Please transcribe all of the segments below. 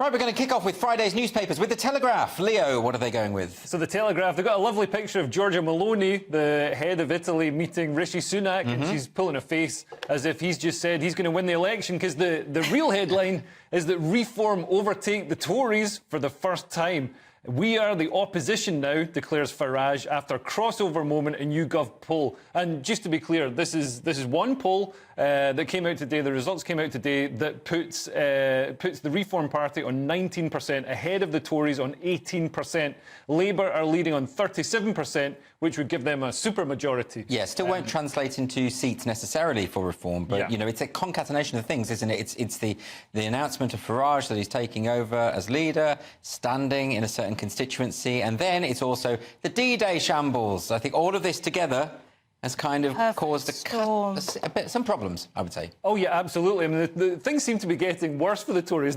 Right, we're going to kick off with Friday's newspapers with The Telegraph. Leo, what are they going with? So The Telegraph, they've got a lovely picture of Giorgia Meloni, the head of Italy, meeting Rishi Sunak, and she's pulling a face as if he's just said he's going to win the election, because the real headline is that Reform overtake the Tories for the first time. We are the opposition now, declares Farage after crossover moment in YouGov poll. And just to be clear, this is one poll that came out today. The results came out today that puts the Reform Party on 19%, ahead of the Tories on 18%. Labour are leading on 37%, which would give them a supermajority. Yeah, still won't translate into seats necessarily for Reform, but you know, it's a concatenation of things, isn't it? It's the announcement of Farage that he's taking over as leader, standing in a certain constituency, and then it's also the D-Day shambles. I think all of this together has kind of caused some problems, I would say. Oh, yeah, absolutely. I mean, the things seem to be getting worse for the Tories.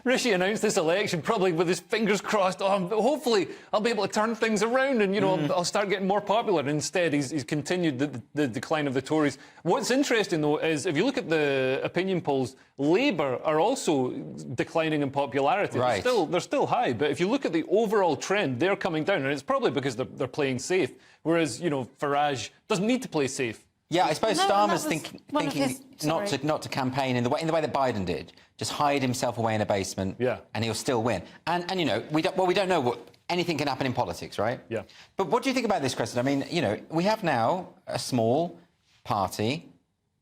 Rishi announced this election probably with his fingers crossed. Oh, hopefully I'll be able to turn things around and, you know, I'll start getting more popular. Instead, he's continued the decline of the Tories. What's interesting, though, is if you look at the opinion polls, Labour are also declining in popularity. Right. They're still high, but if you look at the overall trend, they're coming down, and it's probably because they're playing safe. Whereas, you know, Farage doesn't need to play safe. Yeah, I suppose Starmer's thinking not to campaign in the way that Biden did. Just hide himself away in a basement, and he'll still win. And you know, we don't know what anything can happen in politics, right? Yeah. But what do you think about this, Crescent? I mean, you know, we have now a small party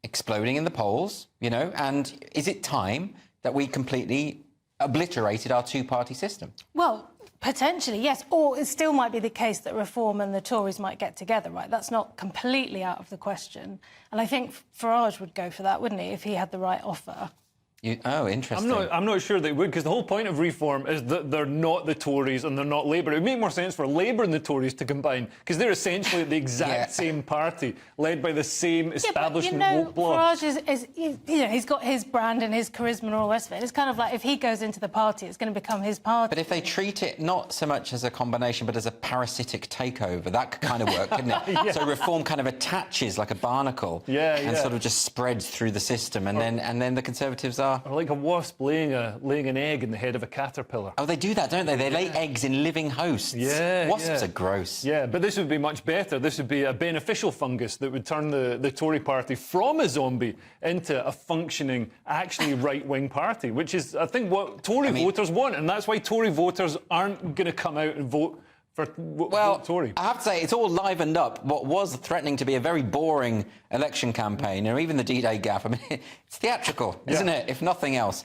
exploding in the polls, you know, and is it time that we completely obliterated our two-party system? Well, potentially, yes. Or it still might be the case that Reform and the Tories might get together, right? That's not completely out of the question. And I think Farage would go for that, wouldn't he, if he had the right offer? Oh, interesting. I'm not sure they would, because the whole point of Reform is that they're not the Tories and they're not Labour. It would make more sense for Labour and the Tories to combine, because they're essentially the exact same party, led by the same establishment woke bloc. Farage is, you know, he's got his brand and his charisma and all the rest of it. It's kind of like if he goes into the party, it's going to become his party. But if they treat it not so much as a combination, but as a parasitic takeover, that could kind of work, couldn't it? So Reform kind of attaches like a barnacle and sort of just spreads through the system, and then the Conservatives are... Or like a wasp laying an egg in the head of a caterpillar. Oh, they do that, don't they? They lay eggs in living hosts. Wasps are gross. Yeah, but this would be much better. This would be a beneficial fungus that would turn the Tory party from a zombie into a functioning, actually right-wing party, which is, I think, what Tory voters want, and that's why Tory voters aren't going to come out and vote for Tory. I have to say, it's all livened up what was threatening to be a very boring election campaign, or even the D-Day gaffe. I mean, it's theatrical, isn't it, if nothing else?